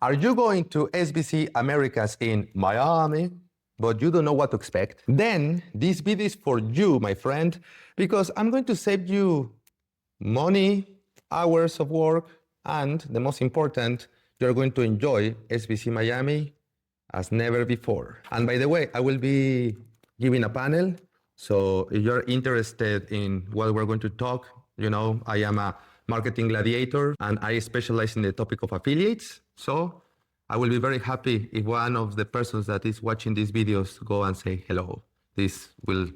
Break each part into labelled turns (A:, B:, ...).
A: Are you going to SBC Americas in Miami, but you don't know what to expect? Then this video is for you, my friend, because I'm going to save you money, hours of work, and the most important, you're going to enjoy SBC Miami as never before. And by the way, I will be giving a panel. So if you're interested in what we're going to talk, you know, I am a marketing gladiator and I specialize in the topic of affiliates. So I will be very happy if one of the persons that is watching these videos go and say hello. This will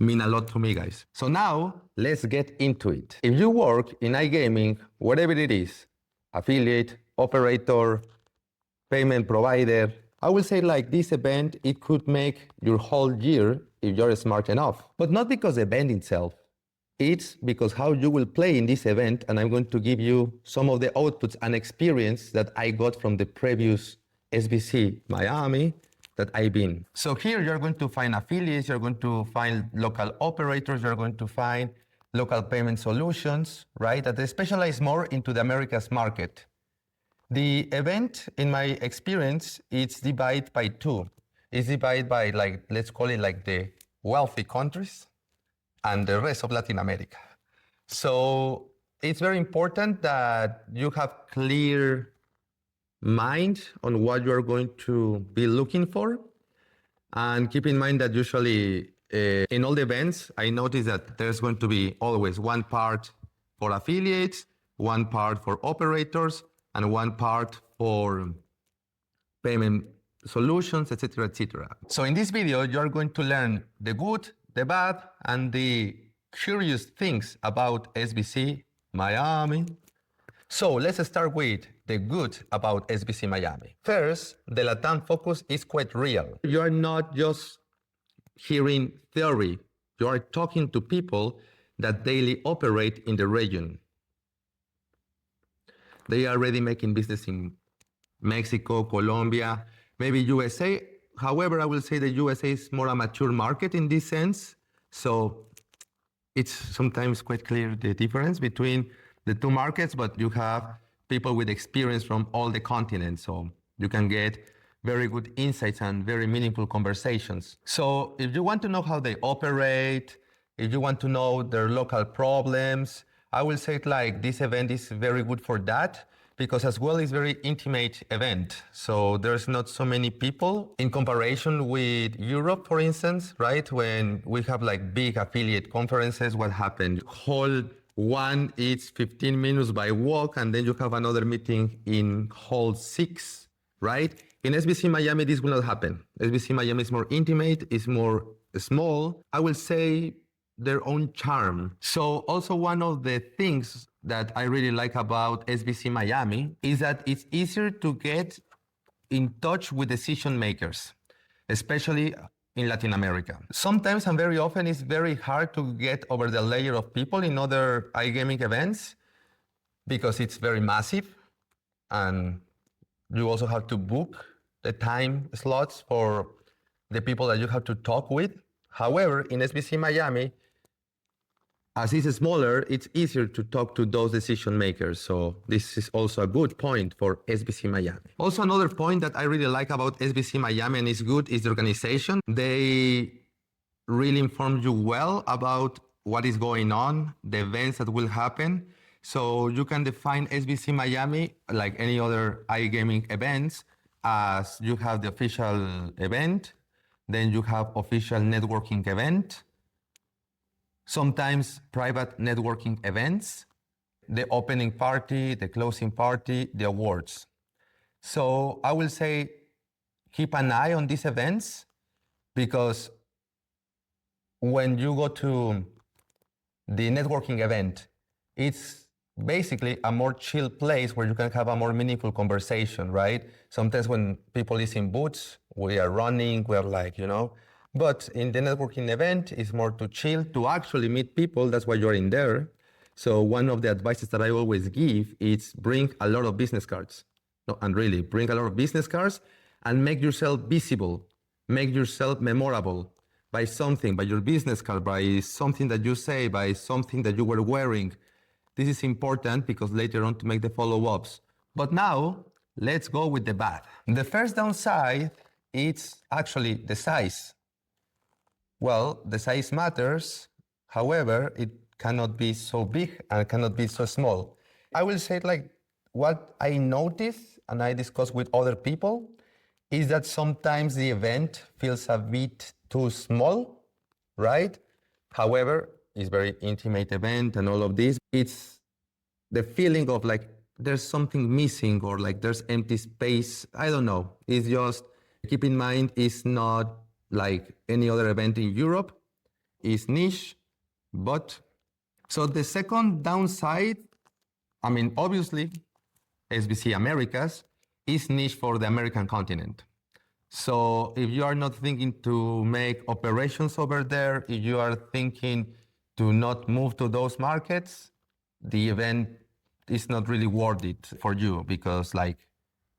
A: mean a lot to me, guys. So now let's get into it. If you work in iGaming, whatever it is, affiliate, operator, payment provider, I will say like this event, it could make your whole year if you're smart enough. But not because the event itself. It's because how you will play in this event, and I'm going to give you some of the outputs and experience that I got from the previous SBC Miami that I've been. So here you're going to find affiliates, you're going to find local operators, you're going to find local payment solutions, right? That they specialize more into the Americas market. The event, in my experience, it's divided by two. It's divided by, like, let's call it like the wealthy countries and the rest of Latin America. So it's very important that you have clear mind on what you're going to be looking for. And keep in mind that usually in all the events, I noticed that there's going to be always one part for affiliates, one part for operators, and one part for payment solutions, etc., etc. So in this video, you're going to learn the good, the bad, and the curious things about SBC Miami. So let's start with the good about SBC Miami. First, the LATAM focus is quite real. You are not just hearing theory. You are talking to people that daily operate in the region. They are already making business in Mexico, Colombia, maybe USA. However, I will say the USA is more a mature market in this sense. So it's sometimes quite clear the difference between the two markets, but you have people with experience from all the continents. So you can get very good insights and very meaningful conversations. So if you want to know how they operate, if you want to know their local problems, I will say it like this event is very good for that, because as well it's very intimate event. So there's not so many people in comparison with Europe, for instance, right? When we have like big affiliate conferences, what happened? Hall 1 is 15 minutes by walk, and then you have another meeting in Hall 6, right? In SBC Miami, this will not happen. SBC Miami is more intimate, it's more small. I will say their own charm. So also one of the things that I really like about SBC Miami is that it's easier to get in touch with decision makers, especially in Latin America. Sometimes and very often it's very hard to get over the layer of people in other iGaming events because it's very massive and you also have to book the time slots for the people that you have to talk with. However, in SBC Miami, as it's smaller, it's easier to talk to those decision makers. So this is also a good point for SBC Miami. Also, another point that I really like about SBC Miami and is good is the organization. They really inform you well about what is going on, the events that will happen. So you can define SBC Miami, like any other iGaming events, as you have the official event, then you have official networking event, sometimes private networking events, the opening party, the closing party, the awards. So I will say keep an eye on these events, because when you go to the networking event, it's basically a more chill place where you can have a more meaningful conversation, right? Sometimes when people is in booths, we are running, we're like, you know, but in the networking event, it's more to chill, to actually meet people. That's why you're in there. So one of the advices that I always give is bring a lot of business cards. No, and really, bring a lot of business cards and make yourself visible, make yourself memorable by something, by your business card, by something that you say, by something that you were wearing. This is important because later on to make the follow-ups. But now, let's go with the bad. The first downside is actually the size. Well, the size matters. However, it cannot be so big and cannot be so small. I will say like what I notice and I discuss with other people is that sometimes the event feels a bit too small, right? However, it's very intimate event and all of this. It's the feeling of like there's something missing or like there's empty space. I don't know. It's just keep in mind it's not like any other event in Europe. It's niche, but so the second downside, I mean, obviously, SBC Americas is niche for the American continent. So if you are not thinking to make operations over there, if you are thinking to not move to those markets, the event is not really worth it for you because like,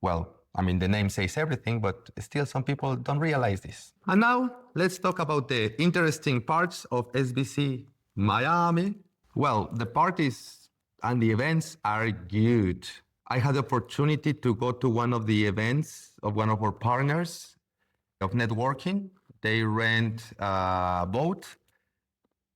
A: well, I mean, the name says everything, but still some people don't realize this. And now let's talk about the interesting parts of SBC Miami. Well, the parties and the events are good. I had the opportunity to go to one of the events of one of our partners of networking. They rent a boat.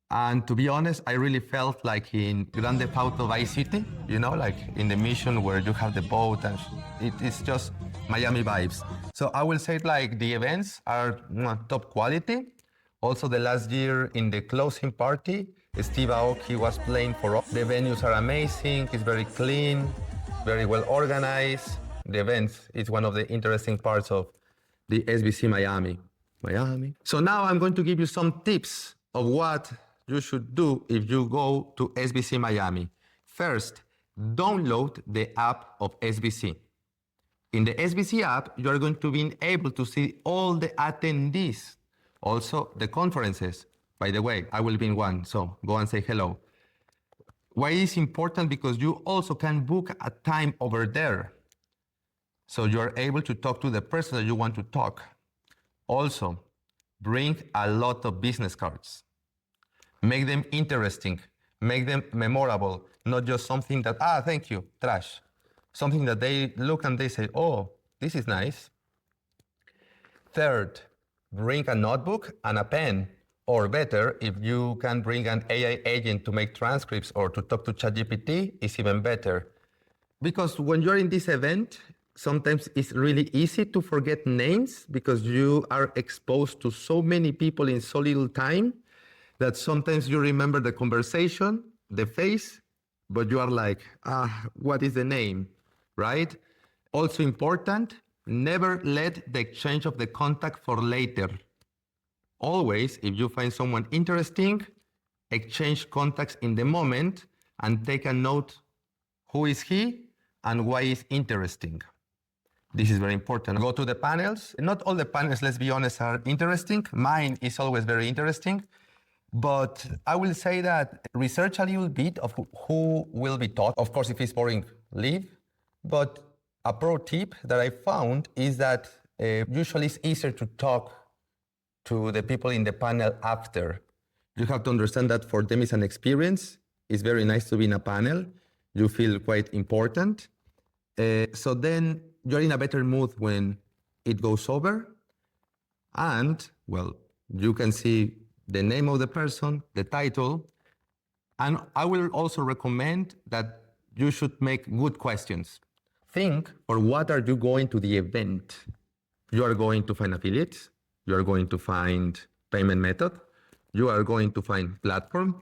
A: And to be honest, I really felt like in Grand Theft Auto Vice City, you know, like in the mission where you have the boat and it's just Miami vibes. So I will say like the events are top quality. Also the last year in the closing party, Steve Aoki was playing for us. The venues are amazing, it's very clean, very well organized. The events is one of the interesting parts of the SBC Miami. So now I'm going to give you some tips of what you should do if you go to SBC Miami. First, download the app of SBC. In the SBC app, you are going to be able to see all the attendees, also the conferences. By the way, I will be in one, so go and say hello. Why is important? Because you also can book a time over there. So you are able to talk to the person that you want to talk. Also, bring a lot of business cards. Make them interesting, make them memorable, not just something that, thank you, trash. Something that they look and they say, oh, this is nice. Third, bring a notebook and a pen, or better, if you can bring an AI agent to make transcripts or to talk to ChatGPT, it's even better. Because when you're in this event, sometimes it's really easy to forget names because you are exposed to so many people in so little time that sometimes you remember the conversation, the face, but you are like, what is the name, right? Also important, never let the exchange of the contact for later. Always, if you find someone interesting, exchange contacts in the moment and take a note who is he and why is interesting. This is very important. Go to the panels. Not all the panels, let's be honest, are interesting. Mine is always very interesting. But I will say that research a little bit of who will be taught. Of course, if it's boring, leave. But a pro tip that I found is that usually it's easier to talk to the people in the panel after. You have to understand that for them it's an experience. It's very nice to be in a panel. You feel quite important. So then you're in a better mood when it goes over. And, well, you can see the name of the person, the title. And I will also recommend that you should make good questions. Think, or what are you going to the event? You are going to find affiliates. You are going to find payment method. You are going to find platform.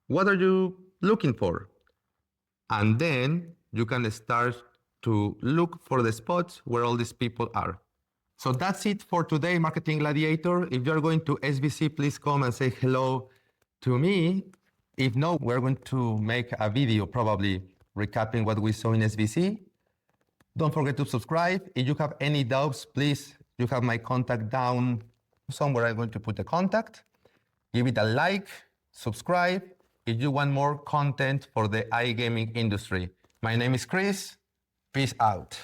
A: What are you looking for? And then you can start to look for the spots where all these people are. So that's it for today, Marketing Gladiator. If you're going to SBC, please come and say hello to me. If not, we're going to make a video probably recapping what we saw in SBC. Don't forget to subscribe. If you have any doubts, please, you have my contact down somewhere. I'm going to put the contact. Give it a like, subscribe if you want more content for the iGaming industry. My name is Chris. Peace out.